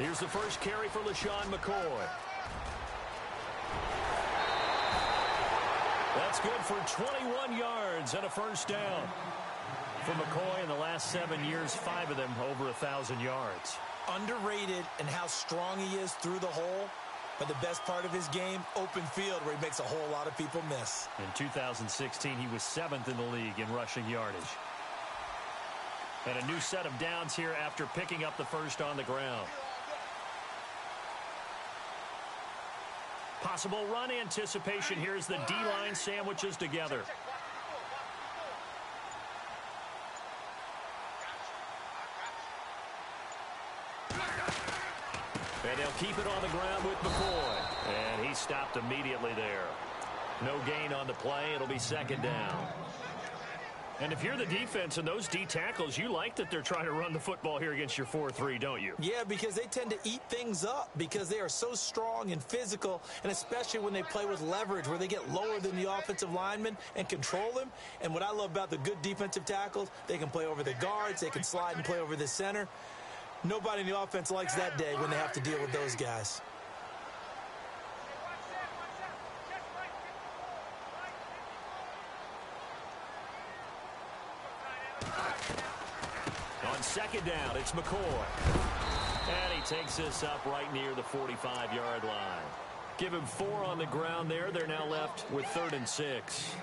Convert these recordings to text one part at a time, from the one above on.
Here's the first carry for LaShawn McCoy. That's good for 21 yards and a first down. For McCoy in the last 7 years, 5 of them over 1,000 yards. Underrated in how strong he is through the hole. But the best part of his game, open field, where he makes a whole lot of people miss. In 2016, he was 7th in the league in rushing yardage. And a new set of downs here after picking up the first on the ground. Possible run anticipation here as the D-line sandwiches together. And they'll keep it on the ground with McCoy. And he stopped immediately there. No gain on the play. It'll be second down. And if you're the defense and those D tackles, you like that they're trying to run the football here against your 4-3, don't you? Yeah, because they tend to eat things up because they are so strong and physical, and especially when they play with leverage where they get lower than the offensive lineman and control them. And what I love about the good defensive tackles, they can play over the guards, they can slide and play over the center. Nobody in the offense likes that day when they have to deal with those guys. On second down, it's McCoy. And he takes this up right near the 45-yard line. Give him 4 on the ground there. They're now left with 3rd and 6.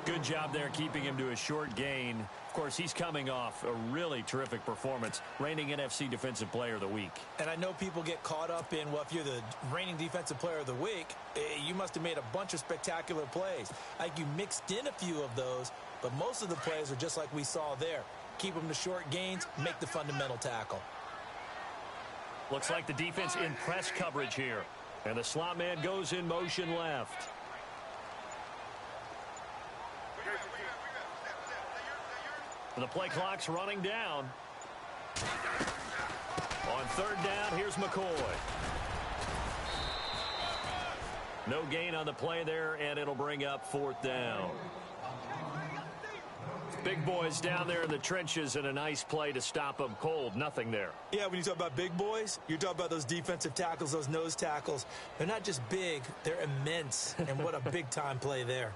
Good job there keeping him to a short gain. Of course, he's coming off a really terrific performance, reigning NFC Defensive Player of the Week. And I know people get caught up in, well, if you're the reigning Defensive Player of the Week, you must have made a bunch of spectacular plays. Like you mixed in a few of those, but most of the plays are just like we saw there. Keep them to short gains, make the fundamental tackle. Looks like the defense in press coverage here. And the slot man goes in motion left. The play clock's running down. On 3rd down, here's McCoy. No gain on the play there, and it'll bring up 4th down. Big boys down there in the trenches, and a nice play to stop them cold. Nothing there. Yeah, when you talk about big boys, you're talking about those defensive tackles, those nose tackles. They're not just big, they're immense. And what a big-time play there.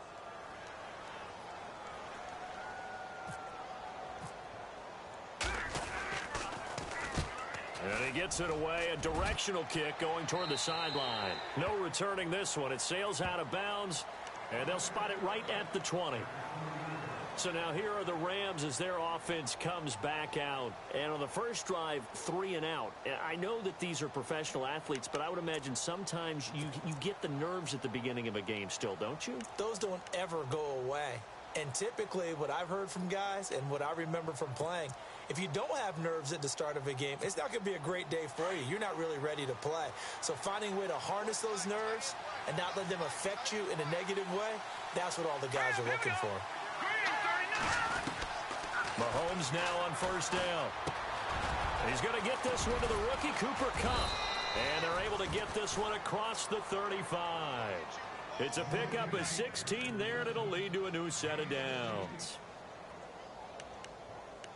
And he gets it away. A directional kick going toward the sideline. No returning this one. It sails out of bounds, and they'll spot it right at the 20. So now here are the Rams as their offense comes back out. And on the first drive, 3 and out. I know that these are professional athletes, but I would imagine sometimes you get the nerves at the beginning of a game still, don't you? Those don't ever go away. And typically what I've heard from guys and what I remember from playing, if you don't have nerves at the start of a game, it's not going to be a great day for you. You're not really ready to play. So finding a way to harness those nerves and not let them affect you in a negative way, that's what all the guys are looking for. Mahomes now on 1st down. He's going to get this one to the rookie, Cooper Kupp. And they're able to get this one across the 35. It's a pickup of 16 there, and it'll lead to a new set of downs.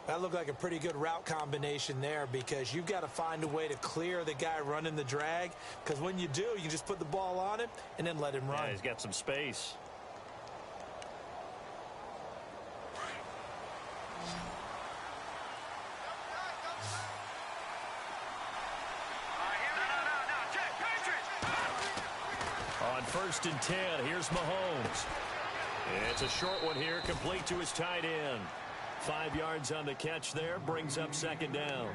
That looked like a pretty good route combination there because you've got to find a way to clear the guy running the drag, because when you do, you just put the ball on him and then let him run. Yeah, he's got some space. On 1st and 10, here's Mahomes. It's a short one here, complete to his tight end. 5 yards on the catch there, brings up 2nd down.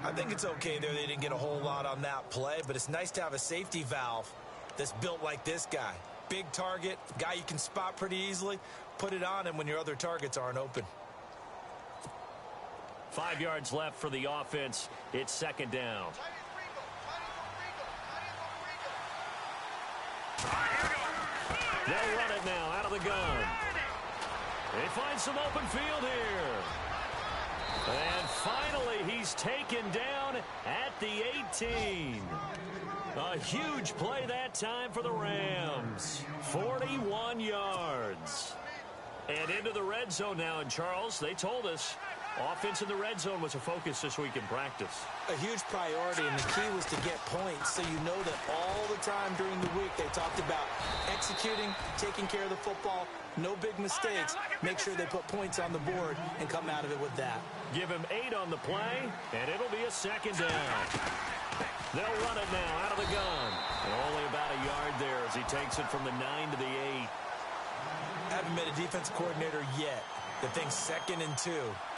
I think it's okay there. They didn't get a whole lot on that play, but it's nice to have a safety valve that's built like this guy. Big target, guy you can spot pretty easily. Put it on him when your other targets aren't open. 5 yards left for the offense. It's 2nd down. They'll run it now out of the gun. They find some open field here. And finally, he's taken down at the 18. A huge play that time for the Rams. 41 yards. And into the red zone now. And, Charles, they told us Offense in the red zone was a focus this week in practice. A huge priority, and the key was to get points, so you know that all the time during the week they talked about executing, taking care of the football, no big mistakes, make sure they put points on the board and come out of it with that. Give him 8 on the play, and it'll be a second down. They'll run it now out of the gun. And only about a yard there as he takes it from the 9 to the 8. Haven't been a defensive coordinator yet that thinks 2nd and 2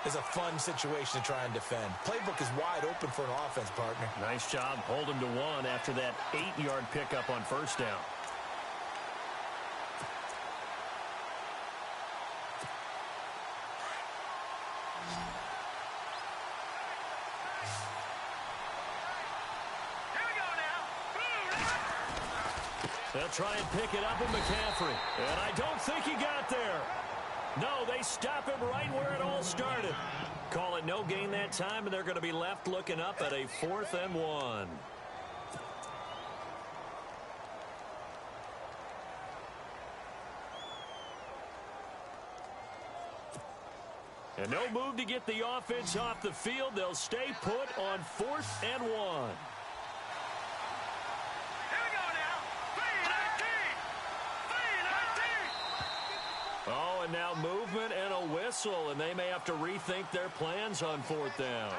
is a fun situation to try and defend. Playbook is wide open for an offense, partner. Nice job. Hold him to 1 after that 8-yard pickup on first down. They'll try and pick it up with McCaffrey. And I don't think he got there. No, they stop him right where it all started. Call it no gain that time, and they're going to be left looking up at a 4th and 1. And no move to get the offense off the field. They'll stay put on 4th and 1. Oh, and now movement and a whistle, and they may have to rethink their plans on 4th down.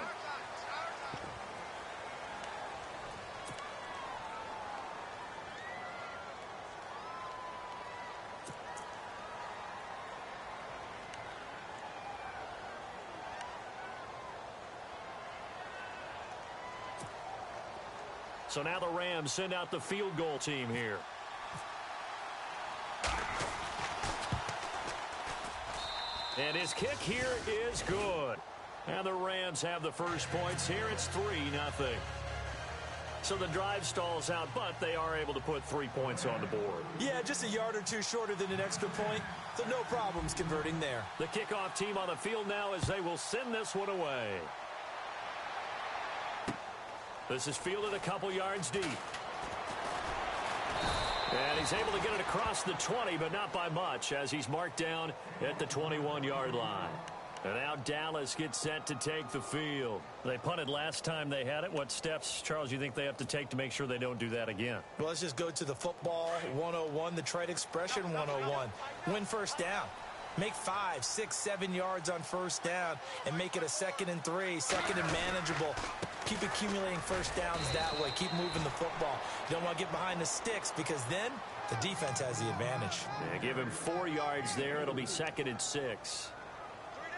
So now the Rams send out the field goal team here. And his kick here is good. And the Rams have the first points here. It's 3-0. So the drive stalls out, but they are able to put 3 points on the board. Yeah, just a yard or two shorter than an extra point, so no problems converting there. The kickoff team on the field now as they will send this one away. This is fielded a couple yards deep. And he's able to get it across the 20, but not by much, as he's marked down at the 21-yard line. And now Dallas gets set to take the field. They punted last time they had it. What steps, Charles, you think they have to take to make sure they don't do that again? Well, let's just go to the football 101, the trade expression 101. Win first down. Make 5, 6, 7 yards on first down and make it a 2nd and 3, 2nd and manageable. Keep accumulating first downs that way. Keep moving the football. You don't want to get behind the sticks because then the defense has the advantage. Yeah, give him 4 yards there. It'll be 2nd and 6.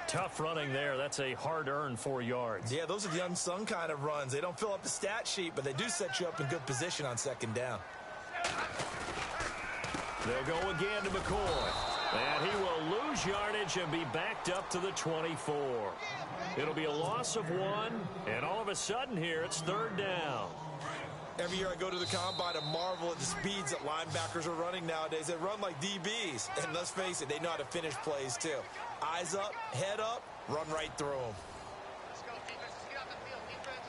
Tough running there. That's a hard-earned 4 yards. Yeah, those are the unsung kind of runs. They don't fill up the stat sheet, but they do set you up in good position on 2nd down. They'll go again to McCoy. And he will lose yardage and be backed up to the 24. It'll be a loss of 1, and all of a sudden here, it's 3rd down. Every year I go to the combine and marvel at the speeds that linebackers are running nowadays. They run like DBs, and let's face it, they know how to finish plays too. Eyes up, head up, run right through them. Let's go, defense. Let's get out the field, defense.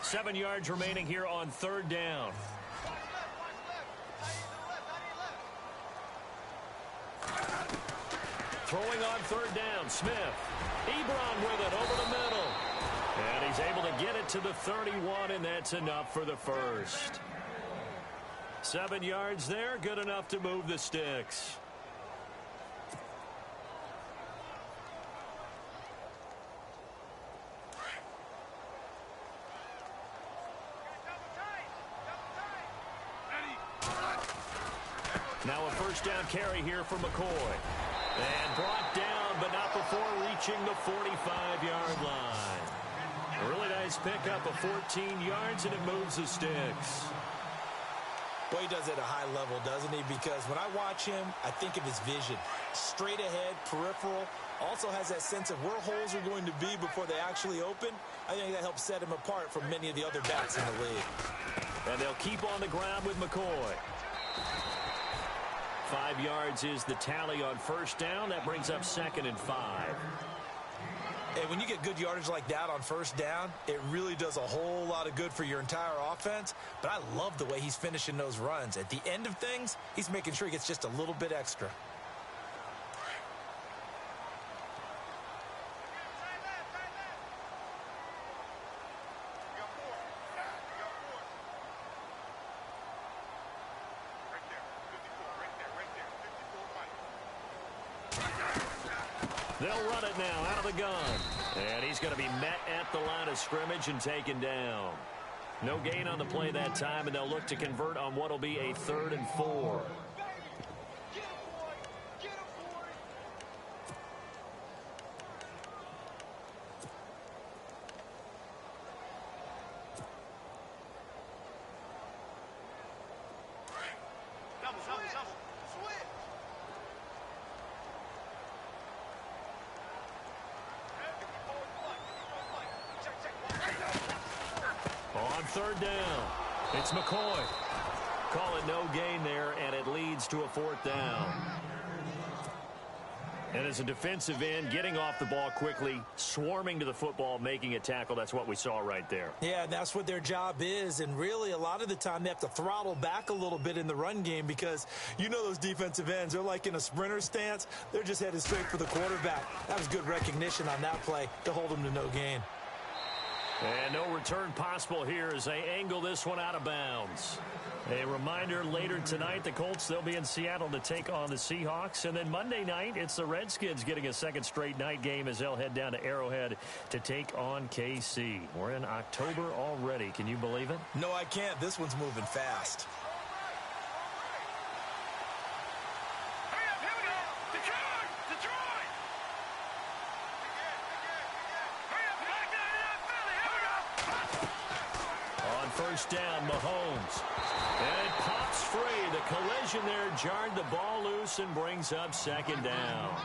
7 yards remaining here on 3rd down. Throwing on 3rd down, Smith. Ebron with it over the middle. And he's able to get it to the 31, and that's enough for the first. 7 yards there, good enough to move the sticks. Now a first down carry here for McCoy. And brought down, but not before reaching the 45-yard line. A really nice pickup of 14 yards, and it moves the sticks. Well, he does it at a high level, doesn't he? Because when I watch him, I think of his vision. Straight ahead, peripheral. Also has that sense of where holes are going to be before they actually open. I think that helps set him apart from many of the other backs in the league. And they'll keep on the ground with McCoy. 5 yards is the tally on first down. That brings up 2nd and 5. And when you get good yardage like that on first down, it really does a whole lot of good for your entire offense. But I love the way he's finishing those runs. At the end of things, he's making sure he gets just a little bit extra. They'll run it now out of the gun. And he's going to be met at the line of scrimmage and taken down. No gain on the play that time, and they'll look to convert on what will be a 3rd and 4. On 3rd down, it's McCoy. Call it no gain there, and it leads to a 4th down. And as a defensive end, getting off the ball quickly, swarming to the football, making a tackle, that's what we saw right there. Yeah, that's what their job is. And really, a lot of the time, they have to throttle back a little bit in the run game because you know those defensive ends, they're like in a sprinter stance. They're just headed straight for the quarterback. That was good recognition on that play to hold them to no gain. And no return possible here as they angle this one out of bounds. A reminder, later tonight, the Colts, they'll be in Seattle to take on the Seahawks. And then Monday night, it's the Redskins getting a second straight night game as they'll head down to Arrowhead to take on KC. We're in October already. Can you believe it? No, I can't. This one's moving fast. First down, Mahomes. And it pops free. The collision there jarred the ball loose and brings up 2nd down.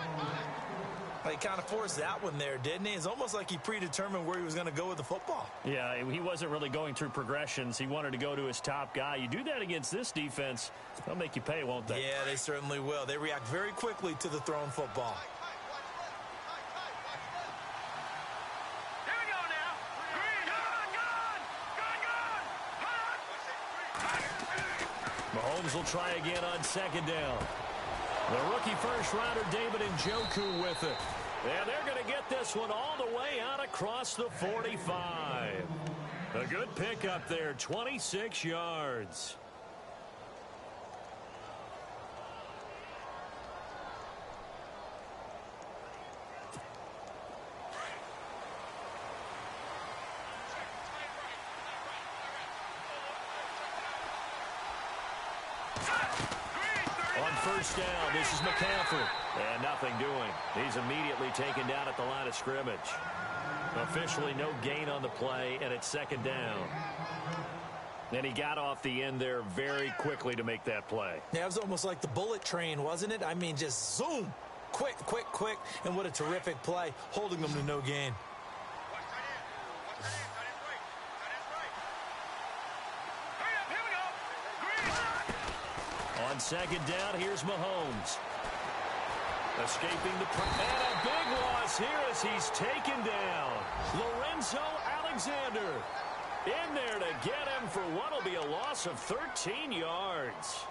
He kind of forced that one there, didn't he? It's almost like he predetermined where he was going to go with the football. Yeah, he wasn't really going through progressions. He wanted to go to his top guy. You do that against this defense, they'll make you pay, won't they? Yeah, they certainly will. They react very quickly to the thrown football. Mahomes will try again on 2nd down. The rookie first-rounder David Njoku with it. And they're going to get this one all the way out across the 45. A good pickup there, 26 yards. First down, this is McCaffrey. And nothing doing. He's immediately taken down at the line of scrimmage. Officially no gain on the play, and it's 2nd down. And he got off the end there very quickly to make that play. Yeah, it was almost like the bullet train, wasn't it? I mean, just zoom. Quick, quick, quick. And what a terrific play, holding them to no gain. On 2nd down, here's Mahomes. Escaping the and a big loss here as he's taken down. Lorenzo Alexander in there to get him for what will be a loss of 13 yards.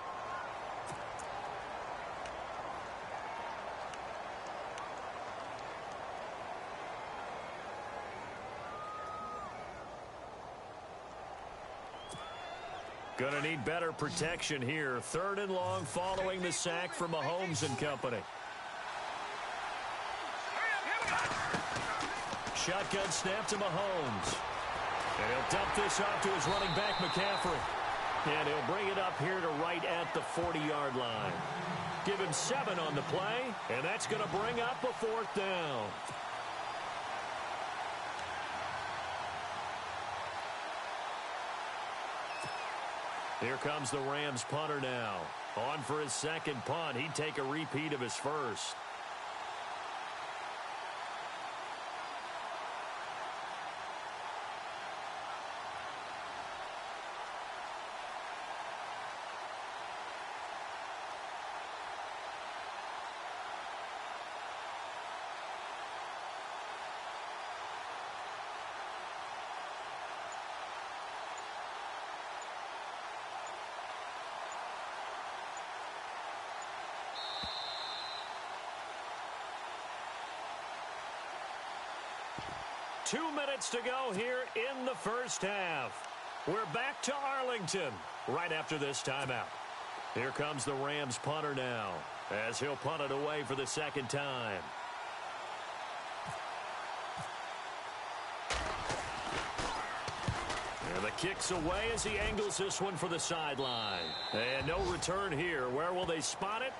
Going to need better protection here. 3rd and long following the sack from Mahomes and company. Shotgun snap to Mahomes. And he'll dump this off to his running back, McCaffrey. And he'll bring it up here to right at the 40-yard line. Give him 7 on the play, and that's going to bring up a 4th down. Here comes the Rams punter now. On for his 2nd punt. He'd take a repeat of his first. 2 minutes to go here in the first half. We're back to Arlington right after this timeout. Here comes the Rams punter now as he'll punt it away for the second time. And the kick's away as he angles this one for the sideline. And no return here. Where will they spot it?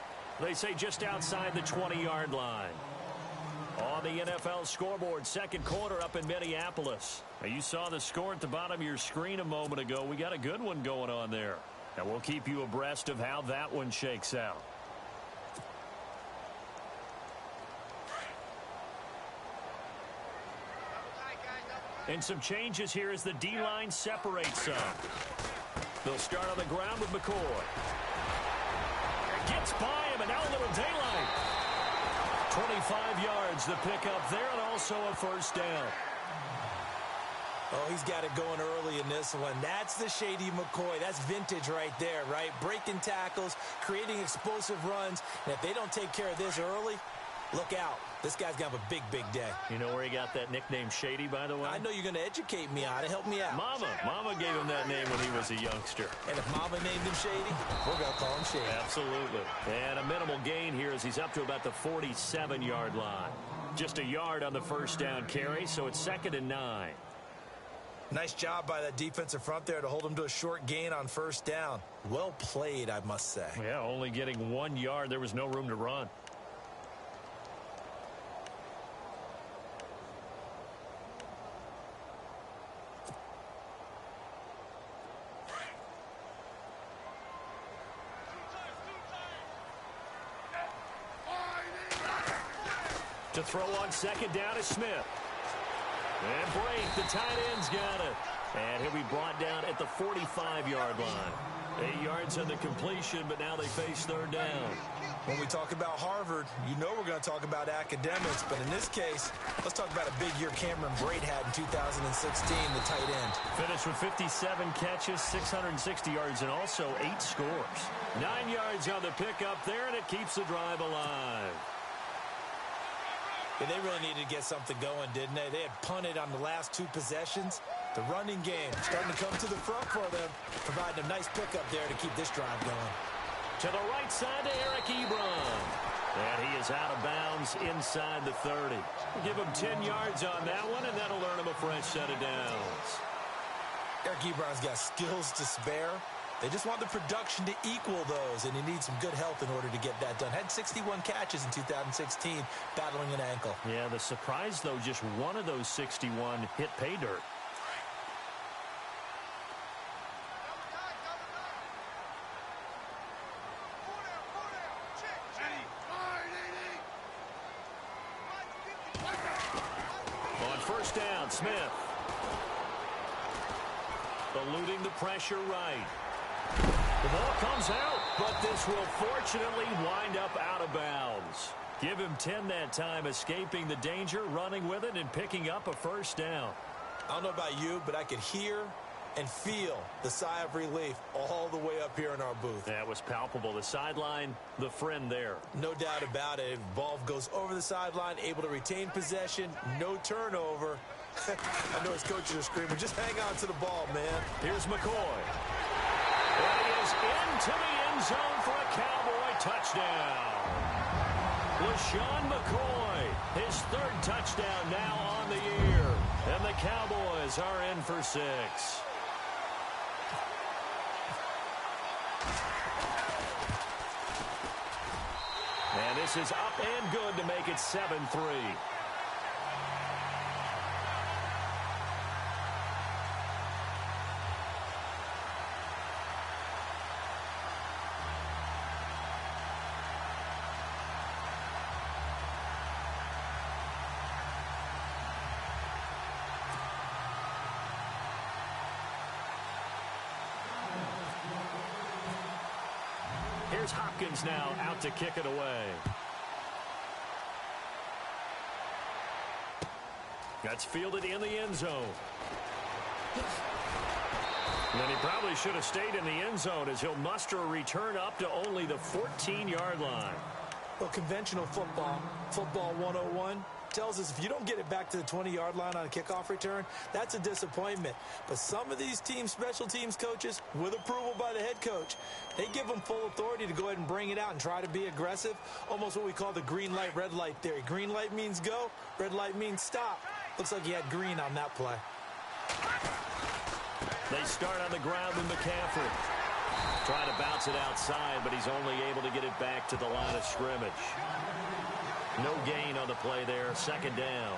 They say just outside the 20-yard line. On the NFL scoreboard, second quarter up in Minneapolis. Now, you saw the score at the bottom of your screen a moment ago. We got a good one going on there. And we'll keep you abreast of how that one shakes out. And some changes here as the D-line separates some. They'll start on the ground with McCoy. Gets by him, and now a little daylight. 25 yards the pickup there, and also a first down. Oh, he's got it going early in this one. That's the Shady McCoy. That's vintage right there, right? Breaking tackles, creating explosive runs. And if they don't take care of this early, look out. This guy's going to have a big, big day. You know where he got that nickname Shady, by the way? I know you're going to educate me on it. Help me out. Mama gave him that name when he was a youngster. And if Mama named him Shady, we're going to call him Shady. Absolutely. And a minimal gain here as he's up to about the 47-yard line. Just a yard on the first down carry, so it's 2nd and 9. Nice job by that defensive front there to hold him to a short gain on first down. Well played, I must say. Yeah, only getting 1 yard. There was no room to run. To throw on second down is Smith. And break, the tight end's got it. And he'll be brought down at the 45-yard line. 8 yards on the completion, but now they face third down. When we talk about Harvard, you know we're going to talk about academics, but in this case, let's talk about a big year Cameron Brate had in 2016, the tight end. Finished with 57 catches, 660 yards, and also 8 scores. 9 yards on the pickup there, and it keeps the drive alive. Yeah, they really needed to get something going, didn't they? They had punted on the last 2 possessions. The running game starting to come to the front for them, providing a nice pickup there to keep this drive going. To the right side to Eric Ebron. And he is out of bounds inside the 30. Give him 10 yards on that one, and that'll earn him a fresh set of downs. Eric Ebron's got skills to spare. They just want the production to equal those, and he needs some good health in order to get that done. Had 61 catches in 2016, battling an ankle. Yeah, the surprise, though, just one of those 61 hit pay dirt. On first down, Smith. Eluding the pressure right. The ball comes out, but this will fortunately wind up out of bounds. Give him 10 that time, escaping the danger, running with it, and picking up a first down. I don't know about you, but I could hear and feel the sigh of relief all the way up here in our booth. That was palpable. The sideline, the friend there. No doubt about it. Ball goes over the sideline, able to retain possession, no turnover. I know his coaches are screaming, just hang on to the ball, man. Here's McCoy. And he is into the end zone for a Cowboy touchdown. LaShawn McCoy, his 3rd touchdown now on the year. And the Cowboys are in for 6. And this is up and good to make it 7-3. Here's Hopkins now out to kick it away. That's fielded in the end zone. And then he probably should have stayed in the end zone as he'll muster a return up to only the 14-yard line. Well, conventional football, football 101, tells us if you don't get it back to the 20-yard line on a kickoff return, that's a disappointment. But some of these special teams coaches, with approval by the head coach, they give them full authority to go ahead and bring it out and try to be aggressive, almost what we call the green light, red light theory. Green light means go, red light means stop. Looks like he had green on that play. They start on the ground with McCaffrey. Trying to bounce it outside, but he's only able to get it back to the line of scrimmage. No gain on the play there, second down.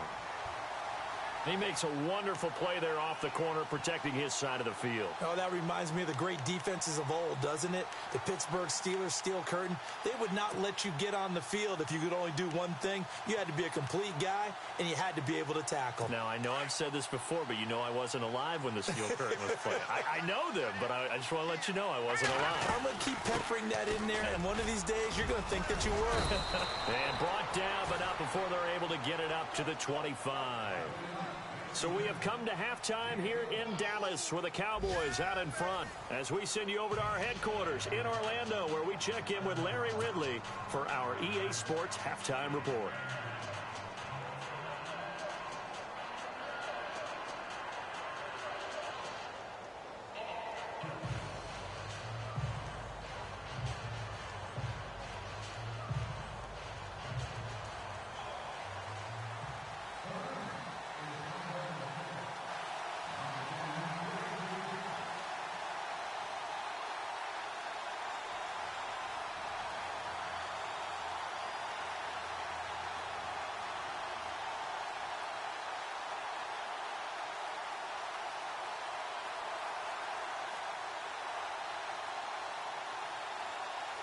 He makes a wonderful play there off the corner, protecting his side of the field. Oh, that reminds me of the great defenses of old, doesn't it? The Pittsburgh Steelers steel curtain. They would not let you get on the field if you could only do one thing. You had to be a complete guy, and you had to be able to tackle. Now, I know I've said this before, but you know I wasn't alive when the steel curtain was played. I know them, but I just want to let you know I wasn't alive. I'm going to keep peppering that in there, and one of these days you're going to think that you were. And brought down, but not before they're able to get it up to the 25. So we have come to halftime here in Dallas with the Cowboys out in front as we send you over to our headquarters in Orlando where we check in with Larry Ridley for our EA Sports Halftime Report.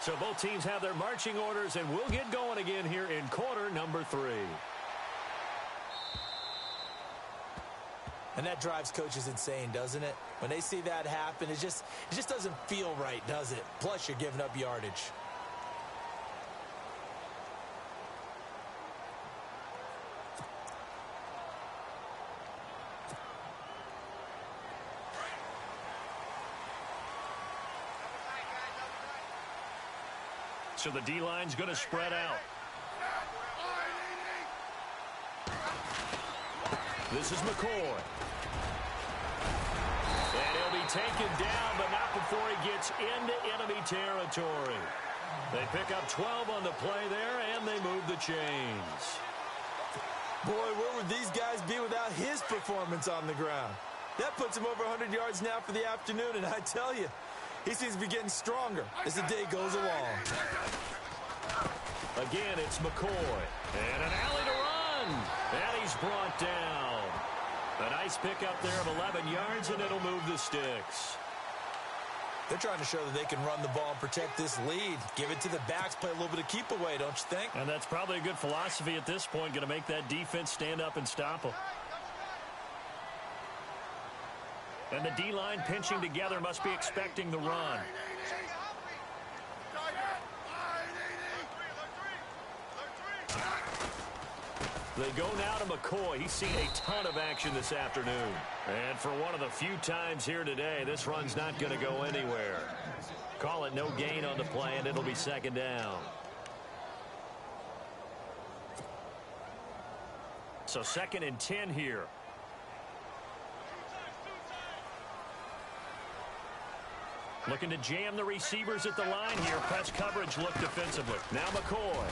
So both teams have their marching orders, and we'll get going again here in quarter number 3. And that drives coaches insane, doesn't it? When they see that happen, it just doesn't feel right, does it? Plus, you're giving up yardage. So the D-line's going to spread out. This is McCoy. And he'll be taken down, but not before he gets into enemy territory. They pick up 12 on the play there, and they move the chains. Boy, where would these guys be without his performance on the ground? That puts him over 100 yards now for the afternoon, and I tell you, he seems to be getting stronger as the day goes along. Again, it's McCoy. And an alley to run. And he's brought down. A nice pickup there of 11 yards, and it'll move the sticks. They're trying to show that they can run the ball and protect this lead. Give it to the backs, play a little bit of keep away, don't you think? And that's probably a good philosophy at this point, going to make that defense stand up and stop them. And the D-line pinching together must be expecting the run. They go now to McCoy. He's seen a ton of action this afternoon. And for one of the few times here today, this run's not going to go anywhere. Call it no gain on the play, and it'll be second down. So 2nd and 10 here. Looking to jam the receivers at the line here. Press coverage look defensively. Now McCoy.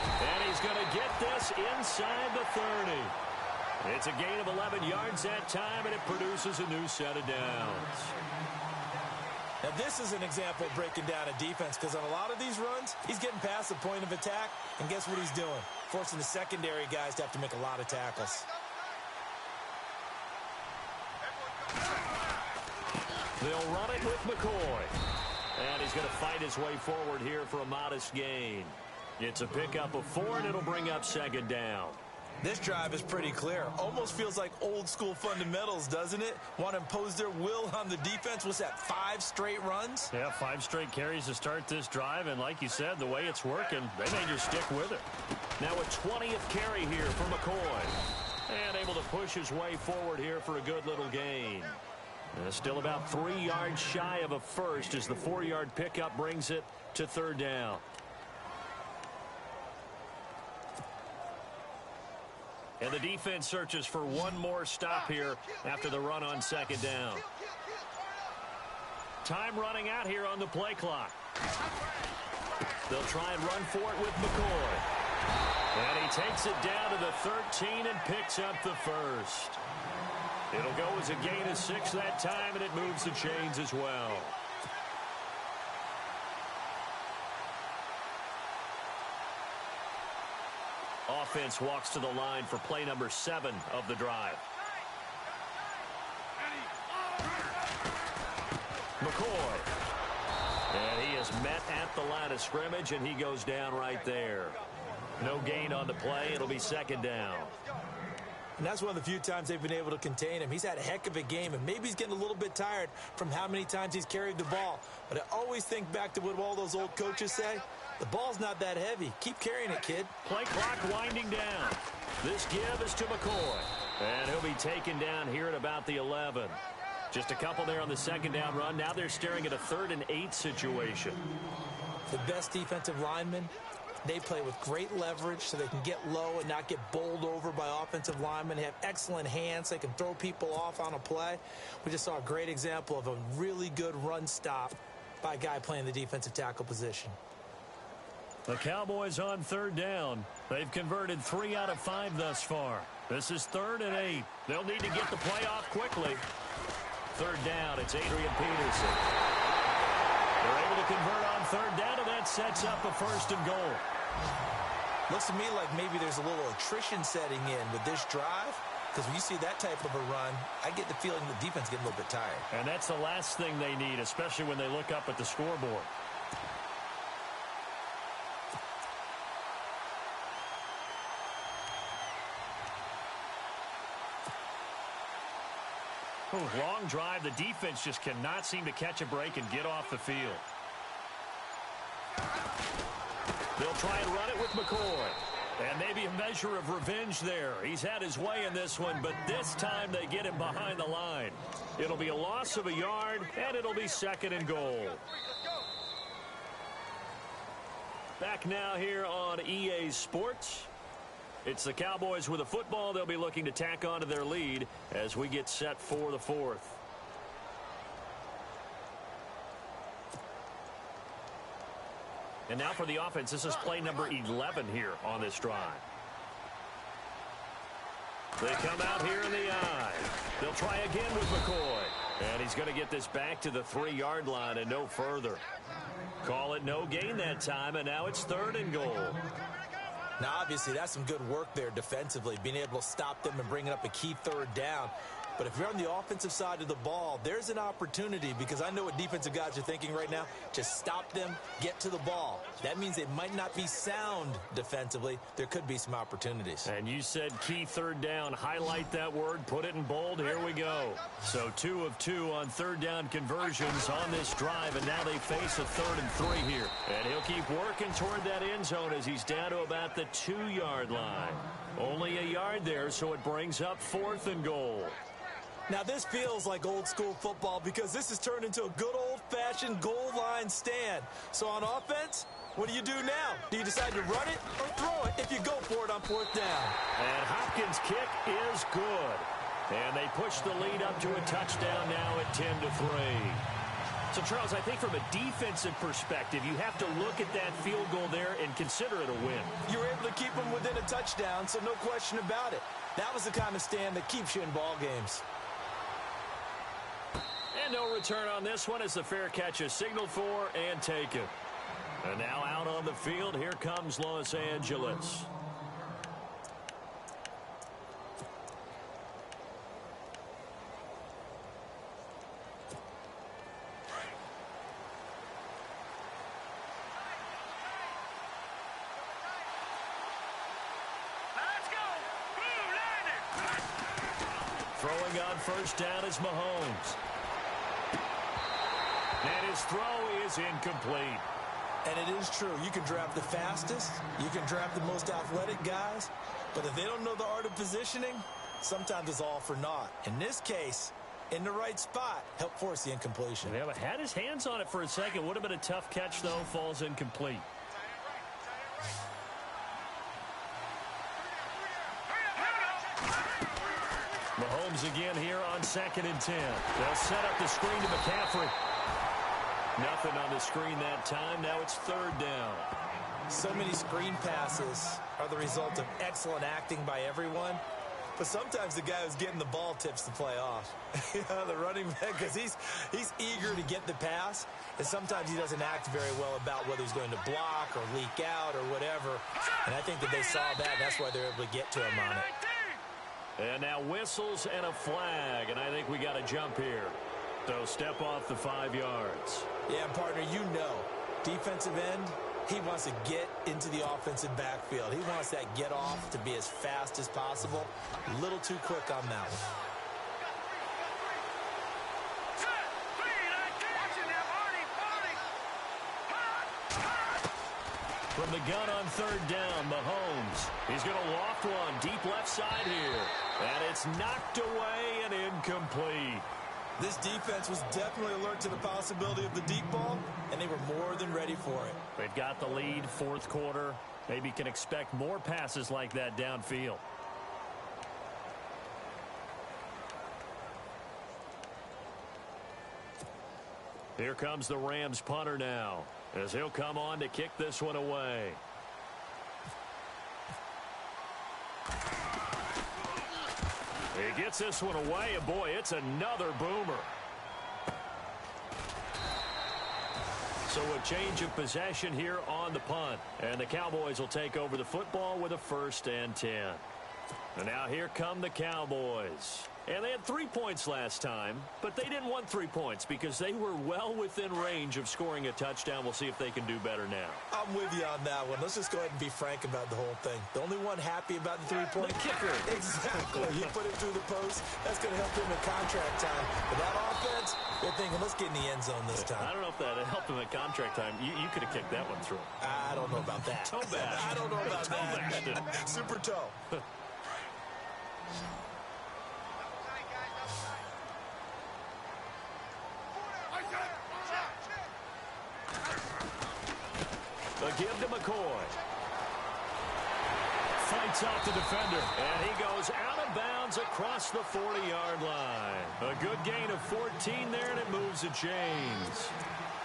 And he's going to get this inside the 30. It's a gain of 11 yards that time, and it produces a new set of downs. Now, this is an example of breaking down a defense, because on a lot of these runs, he's getting past the point of attack, and guess what he's doing? Forcing the secondary guys to have to make a lot of tackles. They'll run it with McCoy. And he's going to fight his way forward here for a modest gain. It's a pickup of 4, and it'll bring up second down. This drive is pretty clear. Almost feels like old school fundamentals, doesn't it? Want to impose their will on the defense. What's that, 5 straight runs? Yeah, 5 straight carries to start this drive, and like you said, the way it's working, they may just stick with it. Now a 20th carry here for McCoy. And able to push his way forward here for a good little gain. Still about 3 yards shy of a first as the 4-yard pickup brings it to third down. And the defense searches for one more stop here after the run on second down. Time running out here on the play clock. They'll try and run for it with McCoy. And he takes it down to the 13 and picks up the first. It'll go as a gain of 6 that time, and it moves the chains as well. Offense walks to the line for play number 7 of the drive. McCoy. And he is met at the line of scrimmage, and he goes down right there. No gain on the play. It'll be second down. And that's one of the few times they've been able to contain him. He's had a heck of a game, and maybe he's getting a little bit tired from how many times he's carried the ball. But I always think back to what all those old coaches say. The ball's not that heavy. Keep carrying it, kid. Play clock winding down. This give is to McCoy. And he'll be taken down here at about the 11. Just a couple there on the second down run. Now they're staring at a 3rd and 8 situation. The best defensive linemen, they play with great leverage so they can get low and not get bowled over by offensive linemen. They have excellent hands. They can throw people off on a play. We just saw a great example of a really good run stop by a guy playing the defensive tackle position. The Cowboys on 3rd down. They've converted 3 out of 5 thus far. This is 3rd and 8. They'll need to get the play off quickly. 3rd down, it's Adrian Peterson. They're able to convert on 3rd down, and that sets up a 1st and goal. Looks to me like maybe there's a little attrition setting in with this drive, because when you see that type of a run, I get the feeling the defense getting a little bit tired. And that's the last thing they need, especially when they look up at the scoreboard. Long drive. The defense just cannot seem to catch a break and get off the field. They'll try and run it with McCoy. And maybe a measure of revenge there. He's had his way in this one, but this time they get him behind the line. It'll be a loss of a yard, and it'll be 2nd and goal. Back now here on EA Sports. It's the Cowboys with a football. They'll be looking to tack on to their lead as we get set for the 4th. And now for the offense. This is play number 11 here on this drive. They come out here in the eye. They'll try again with McCoy. And he's going to get this back to the 3-yard line and no further. Call it no gain that time, and now it's 3rd and goal. Now, obviously, that's some good work there defensively, being able to stop them and bringing up a key 3rd down. But if you're on the offensive side of the ball, there's an opportunity, because I know what defensive guys are thinking right now. Just stop them, get to the ball. That means they might not be sound defensively. There could be some opportunities. And you said key 3rd down. Highlight that word. Put it in bold. Here we go. So 2 of 2 on 3rd down conversions on this drive, and now they face a 3rd and 3 here. And he'll keep working toward that end zone as he's down to about the 2-yard line. Only a yard there, so it brings up 4th and goal. Now, this feels like old school football, because this has turned into a good old-fashioned goal line stand. So on offense, what do you do now? Do you decide to run it or throw it if you go for it on 4th down? And Hopkins' kick is good. And they push the lead up to a touchdown now at 10-3. So, Charles, I think from a defensive perspective, you have to look at that field goal there and consider it a win. You were able to keep them within a touchdown, so no question about it. That was the kind of stand that keeps you in ball games. And no return on this one as the fair catch is signaled for and taken. And now out on the field, here comes Los Angeles. Throwing on 1st down is Mahomes. And his throw is incomplete. And it is true. You can draft the fastest. You can draft the most athletic guys. But if they don't know the art of positioning, sometimes it's all for naught. In this case, in the right spot, help force the incompletion. Yeah, but had his hands on it for a second. Would have been a tough catch, though. Falls incomplete. Mahomes again here on 2nd and 10. They'll set up the screen to McCaffrey. Nothing on the screen that time. Now it's 3rd down. So many screen passes are the result of excellent acting by everyone. But sometimes the guy who's getting the ball tips the play off. The running back, because he's eager to get the pass, and sometimes he doesn't act very well about whether he's going to block or leak out or whatever. And I think that they saw that. That's why they're able to get to him on it. And now whistles and a flag, and I think we got a jump here. So step off the 5 yards. Yeah, partner, you know, defensive end, he wants to get into the offensive backfield. He wants that get off to be as fast as possible. A little too quick on that one. From the gun on 3rd down, Mahomes. He's going to loft one deep left side here. And it's knocked away and incomplete. This defense was definitely alert to the possibility of the deep ball, and they were more than ready for it. They've got the lead, 4th quarter. Maybe can expect more passes like that downfield. Here comes the Rams punter now, as he'll come on to kick this one away. He gets this one away, and boy, it's another boomer. So a change of possession here on the punt. And the Cowboys will take over the football with a 1st and 10. And now here come the Cowboys. And they had 3 points last time, but they didn't want 3 points because they were well within range of scoring a touchdown. We'll see if they can do better now. I'm with you on that one. Let's just go ahead and be frank about the whole thing. The only one happy about the 3-point kicker. Exactly. He put it through the post. That's going to help him in contract time. But that offense, they're thinking, let's get in the end zone this time. I don't know if that helped him at contract time. You could have kicked that one through. I don't know about that. Toe bash. I don't know about that. Super toe. The give to McCoy. Fights off the defender, and he goes out of bounds across the 40-yard line. A good gain of 14 there, and it moves the chains.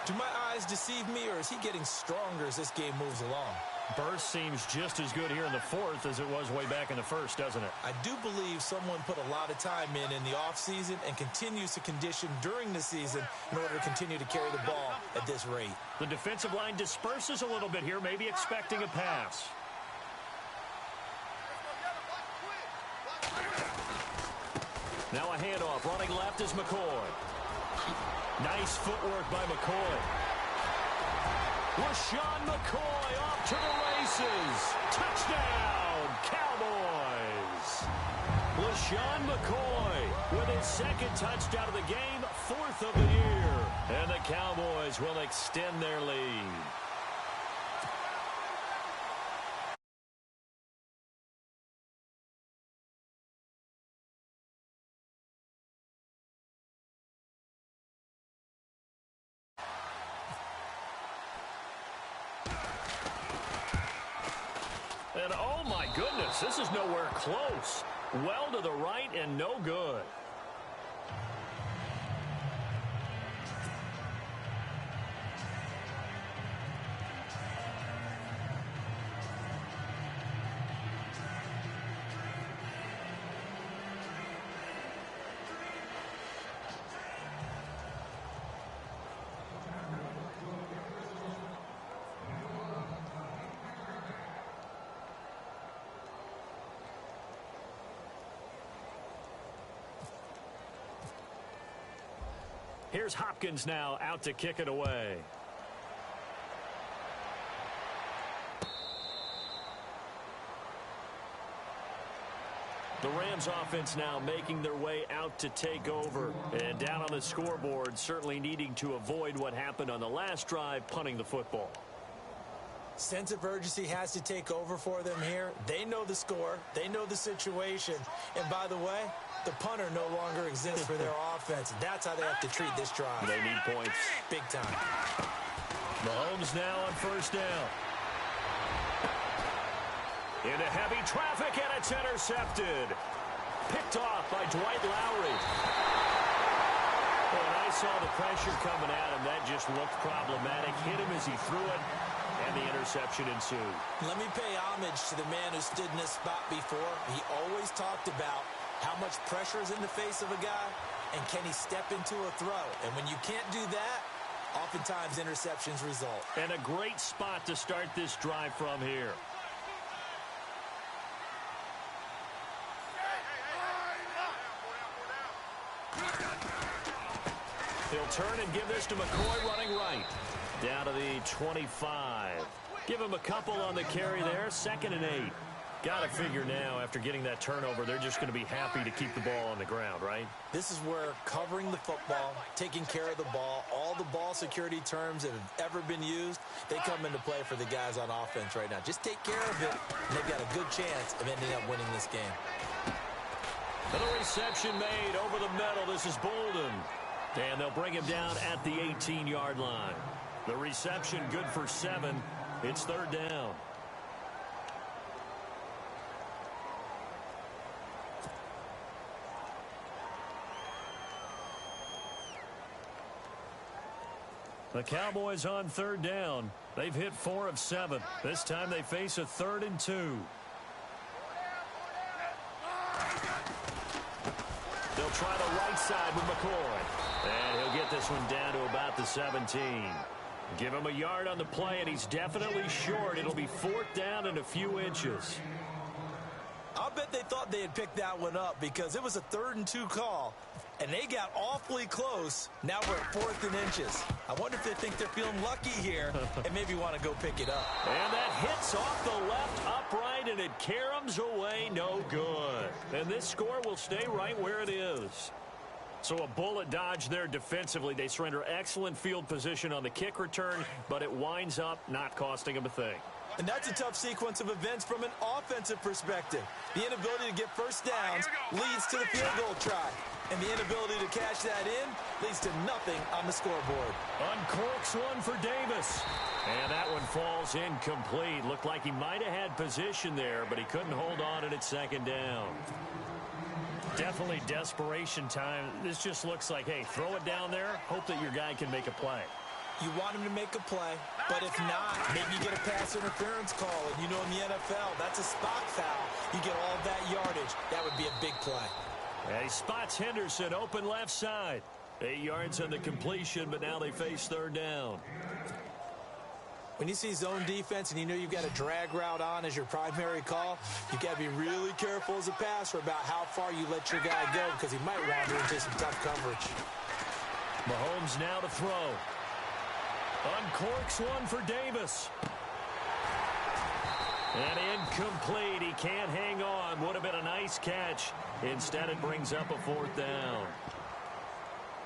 Do my eyes deceive me, or is he getting stronger as this game moves along? Burst seems just as good here in the 4th as it was way back in the 1st, doesn't it? I do believe someone put a lot of time in the offseason and continues to condition during the season in order to continue to carry the ball at this rate. The defensive line disperses a little bit here, maybe expecting a pass. Now a handoff. Running left is McCoy. Nice footwork by McCoy. LaShawn McCoy off to the races. Touchdown, Cowboys. LaShawn McCoy with his 2nd touchdown of the game, 4th of the year. And the Cowboys will extend their lead. And oh my goodness, this is nowhere close. Well to the right and no good. Here's Hopkins now out to kick it away. The Rams offense now making their way out to take over. And down on the scoreboard, certainly needing to avoid what happened on the last drive, punting the football. Sense of urgency has to take over for them here. They know the score. They know the situation. And by the way, the punter no longer exists for their offense. That's how they have to treat this drive. They need points. Big time. Mahomes now on 1st down. Into heavy traffic, and it's intercepted. picked off by Dwight Lowry. When I saw the pressure coming at him, that just looked problematic. Hit him as he threw it, and the interception ensued. Let me pay homage to the man who stood in this spot before. He always talked about how much pressure is in the face of a guy, and can he step into a throw? And when you can't do that, oftentimes interceptions result. And a great spot to start this drive from here. He'll turn and give this to McCoy running right. Down to the 25. Give him a couple on the carry there. 2nd and 8. Got to figure now, after getting that turnover, they're just going to be happy to keep the ball on the ground, right? This is where covering the football, taking care of the ball, all the ball security terms that have ever been used, they come into play for the guys on offense right now. Just take care of it, and they've got a good chance of ending up winning this game. Little reception made over the middle. This is Bolden. And they'll bring him down at the 18-yard line. The reception good for 7. It's 3rd down. The Cowboys on 3rd down. They've hit 4 of 7. This time they face a 3rd and 2. They'll try the right side with McCoy. And he'll get this one down to about the 17. Give him a yard on the play, and he's definitely short. It'll be 4th down and a few inches. I'll bet they thought they had picked that one up because it was a 3rd and 2 call, and they got awfully close. Now we're at 4th and inches. I wonder if they think they're feeling lucky here and maybe want to go pick it up. And that hits off the left upright, and it caroms away, no good. And this score will stay right where it is. So a bullet dodge there defensively. They surrender excellent field position on the kick return, but it winds up not costing them a thing. And that's a tough sequence of events from an offensive perspective. The inability to get first downs leads to the field goal try. And the inability to cash that in leads to nothing on the scoreboard. Uncorks one for Davis. And that one falls incomplete. Looked like he might have had position there, but he couldn't hold on it at 2nd down. Definitely desperation time. This just looks like, hey, throw it down there, hope that your guy can make a play. You want him to make a play, but if not, maybe you get a pass interference call. And you know in the NFL, that's a spot foul. You get all of that yardage. That would be a big play. And he spots Henderson open left side. 8 yards on the completion, but now they face 3rd down. When you see zone defense and you know you've got a drag route on as your primary call, you've got to be really careful as a passer about how far you let your guy go because he might wander into some tough coverage. Mahomes now to throw. Uncorks one for Davis. And incomplete. He can't hang on. Would have been a nice catch. Instead, it brings up a 4th down.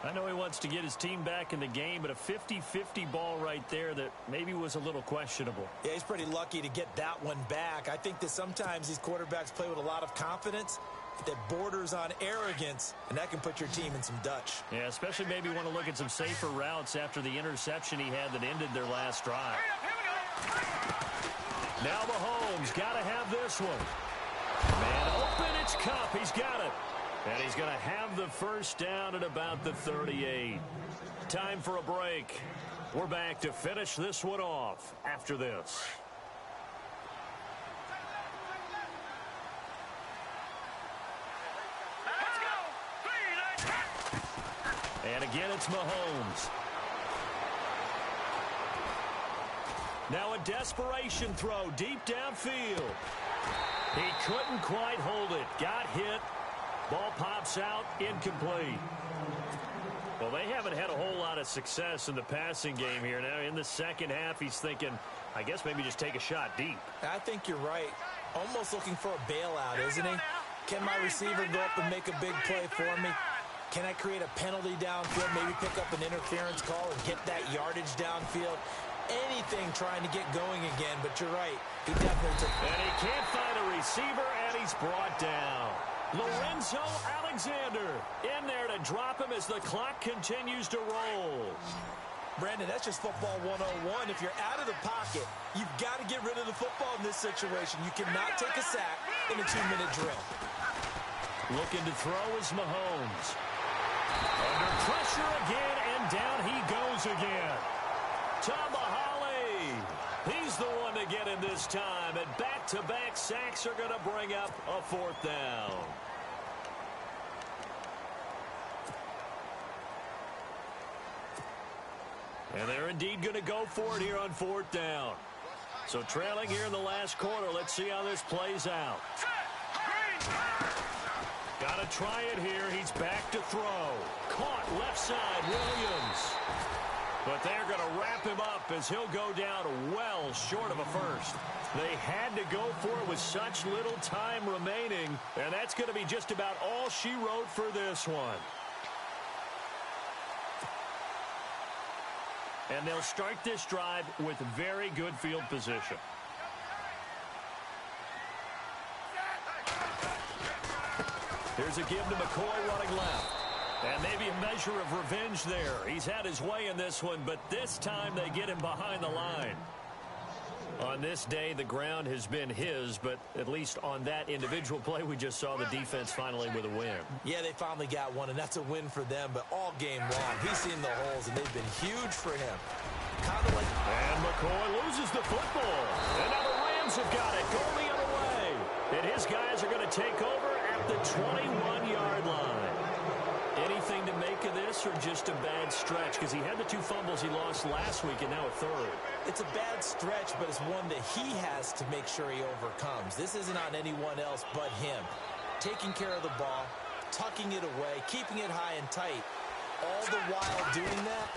I know he wants to get his team back in the game, but a 50-50 ball right there that maybe was a little questionable. Yeah, he's pretty lucky to get that one back. I think that sometimes these quarterbacks play with a lot of confidence that borders on arrogance, and that can put your team in some Dutch. Yeah, especially maybe want to look at some safer routes after the interception he had that ended their last drive. Now Mahomes got to have this one. Man open, it's Kupp. He's got it. And he's going to have the first down at about the 38. Time for a break. We're back to finish this one off after this. And again, it's Mahomes. Now a desperation throw deep downfield. He couldn't quite hold it. Got hit. Ball pops out, incomplete. Well, they haven't had a whole lot of success in the passing game here. Now, in the second half, he's thinking, I guess maybe just take a shot deep. I think you're right. Almost looking for a bailout, isn't he? Can my receiver go up and make a big play for me? Can I create a penalty downfield, maybe pick up an interference call and get that yardage downfield? Anything trying to get going again, but you're right. He definitely took it. And he can't find a receiver, and he's brought down. Lorenzo Alexander in there to drop him as the clock continues to roll. Brandon, that's just football 101. If you're out of the pocket, you've got to get rid of the football in this situation. You cannot take a sack in a 2-minute drill. Looking to throw is Mahomes. Under pressure again, and down he goes again. Tamahali. He's the one to get him this time, and back-to-back sacks are going to bring up a fourth down. And they're indeed going to go for it here on fourth down. So trailing here in the last quarter, let's see how this plays out. Got to try it here. He's back to throw. Caught left side, Williams. But they're going to wrap him up as he'll go down well short of a first. They had to go for it with such little time remaining, and that's going to be just about all she wrote for this one. And they'll start this drive with very good field position. Here's a give to McCoy running left. And maybe a measure of revenge there. He's had his way in this one, but this time they get him behind the line. On this day, the ground has been his, but at least on that individual play, we just saw the defense finally with a win. Yeah, they finally got one, and that's a win for them, but all game long, he's seen the holes, and they've been huge for him. Kind of like... And McCoy loses the football. And now the Rams have got it, going the other way. And his guys are going to take over at the 21-yard line. Anything to make of this, or just a bad stretch? Because he had the two fumbles he lost last week and now a third. It's a bad stretch, but it's one that he has to make sure he overcomes. This isn't on anyone else but him. Taking care of the ball, tucking it away, keeping it high and tight, all the while doing that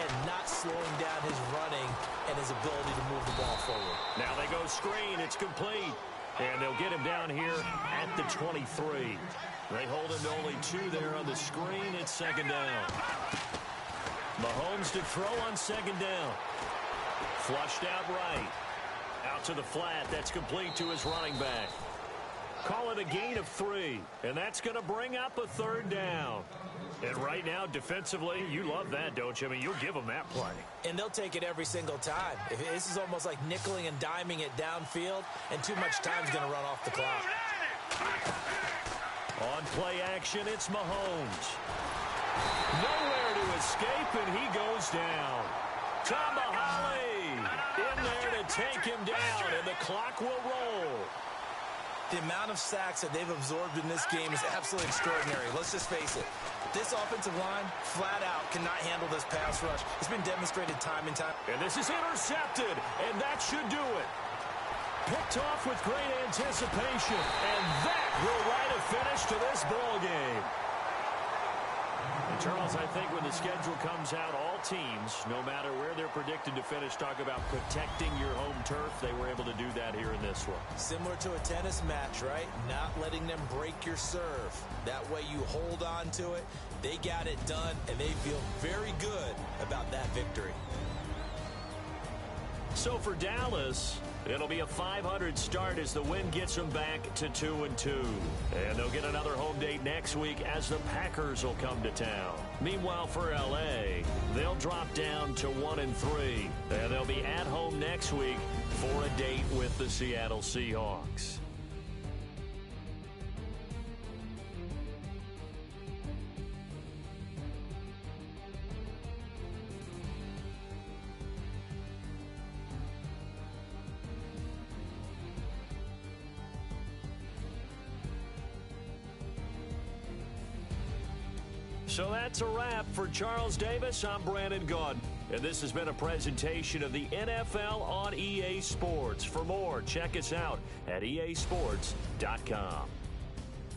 and not slowing down his running and his ability to move the ball forward. Now they go screen. It's complete. And they'll get him down here at the 23. They hold him to only 2 there on the screen. It's second down. Mahomes to throw on second down. Flushed out right. Out to the flat. That's complete to his running back. Call it a gain of 3. And that's going to bring up a third down. And right now, defensively, you love that, don't you? I mean, you'll give them that play. And they'll take it every single time. This is almost like nickeling and diming it downfield, and too much time's going to run off the clock. On play action, it's Mahomes. Nowhere to escape, and he goes down. Tamahali in there to take him down, and the clock will roll. The amount of sacks that they've absorbed in this game is absolutely extraordinary. Let's just face it. This offensive line, flat out, cannot handle this pass rush. It's been demonstrated time and time. And this is intercepted, and that should do it. Picked off with great anticipation, and that will write a finish to this ball game. And Charles, I think when the schedule comes out, all teams, no matter where they're predicted to finish, talk about protecting your home turf. They were able to do that here in this one. Similar to a tennis match, right? Not letting them break your serve. That way you hold on to it. They got it done, and they feel very good about that victory. So for Dallas, it'll be a 500 start as the win gets them back to 2-2. And they'll get another home date next week as the Packers will come to town. Meanwhile, for L.A., they'll drop down to 1-3. And they'll be at home next week for a date with the Seattle Seahawks. So that's a wrap. For Charles Davis, I'm Brandon Gaudin. And this has been a presentation of the NFL on EA Sports. For more, check us out at easports.com.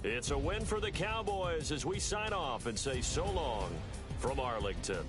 It's a win for the Cowboys as we sign off and say so long from Arlington.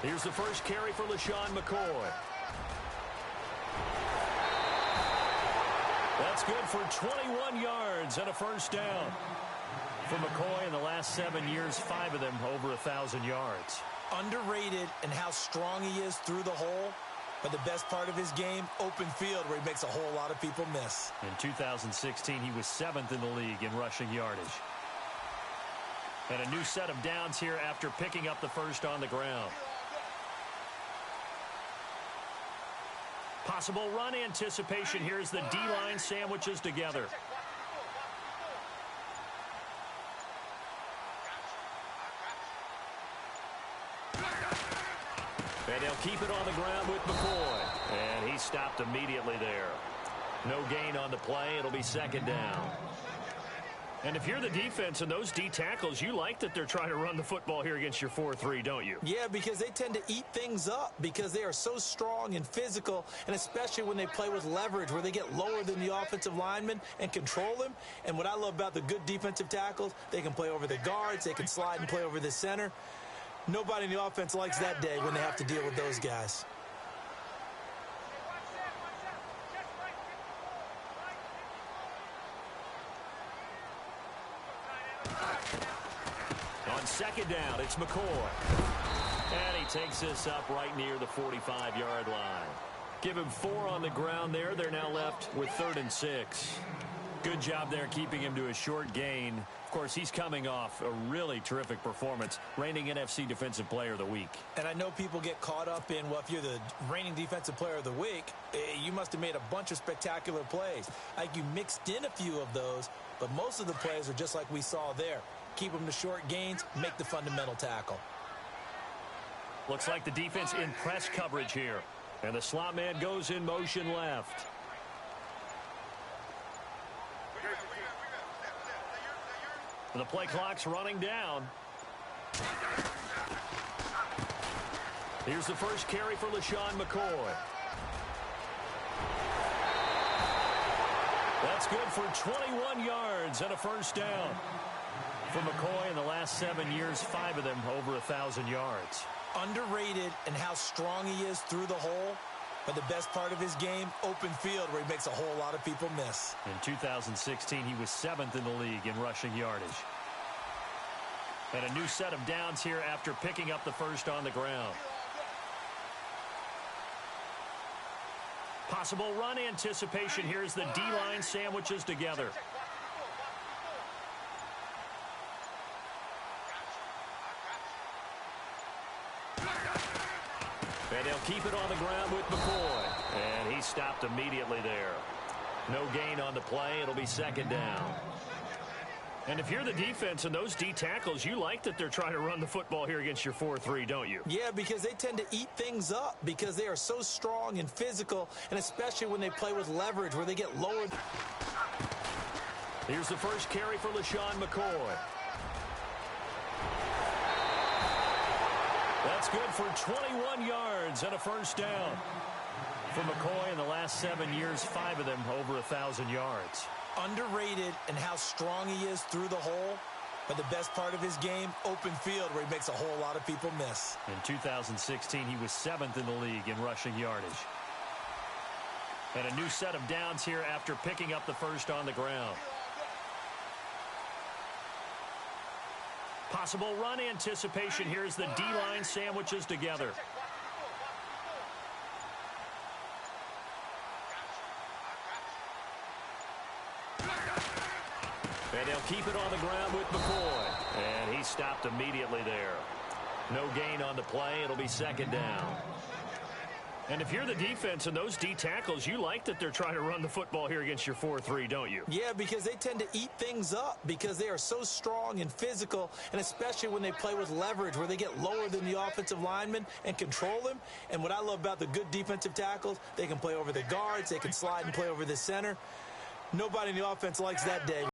Here's the first carry for LaShawn McCoy. That's good for 21 yards and a first down. For McCoy in the last 7 years, 5 of them over 1,000 yards. Underrated in how strong he is through the hole, but the best part of his game, open field, where he makes a whole lot of people miss. In 2016, he was 7th in the league in rushing yardage. And a new set of downs here after picking up the first on the ground. Possible run anticipation. Here's the D-line sandwiches together. And they'll keep it on the ground with McCoy. And he stopped immediately there. No gain on the play. It'll be second down. And if you're the defense and those D tackles, you like that they're trying to run the football here against your 4-3, don't you? Yeah, because they tend to eat things up because they are so strong and physical, and especially when they play with leverage where they get lower than the offensive linemen and control them. And what I love about the good defensive tackles, they can play over the guards, they can slide and play over the center. Nobody in the offense likes that day when they have to deal with those guys. On second down, it's McCoy. And he takes this up right near the 45-yard line. Give him 4 on the ground there. They're now left with 3rd and 6. Good job there keeping him to a short gain. Of course, he's coming off a really terrific performance, reigning NFC Defensive Player of the Week. And I know people get caught up in, well, if you're the reigning Defensive Player of the Week, you must have made a bunch of spectacular plays. Like you mixed in a few of those, but most of the plays are just like we saw there. Keep them to short gains, make the fundamental tackle. Looks like the defense in press coverage here. And the slot man goes in motion left. The play clock's running down. Here's the first carry for LaShawn McCoy. That's good for 21 yards and a first down. For McCoy in the last 7 years, 5 of them over 1,000 yards. Underrated in how strong he is through the hole, but the best part of his game, open field, where he makes a whole lot of people miss. In 2016, he was 7th in the league in rushing yardage. And a new set of downs here after picking up the first on the ground. Possible run anticipation. Here's the D-line sandwiches together. And they'll keep it on the ground with McCoy. And he stopped immediately there. No gain on the play. It'll be second down. And if you're the defense and those D tackles, you like that they're trying to run the football here against your 4-3, don't you? Yeah, because they tend to eat things up because they are so strong and physical, and especially when they play with leverage where they get lower. Here's the first carry for LaShawn McCoy. That's good for 21 yards and a first down. For McCoy in the last 7 years, 5 of them over 1,000 yards. Underrated in how strong he is through the hole, but the best part of his game, open field, where he makes a whole lot of people miss. In 2016, he was 7th in the league in rushing yardage. And a new set of downs here after picking up the first on the ground. Possible run anticipation. Here's the D-line sandwiches together. And they'll keep it on the ground with McCoy. And he stopped immediately there. No gain on the play. It'll be second down. And if you're the defense and those D tackles, you like that they're trying to run the football here against your 4-3, don't you? Yeah, because they tend to eat things up because they are so strong and physical, and especially when they play with leverage where they get lower than the offensive linemen and control them. And what I love about the good defensive tackles, they can play over the guards, they can slide and play over the center. Nobody in the offense likes that day.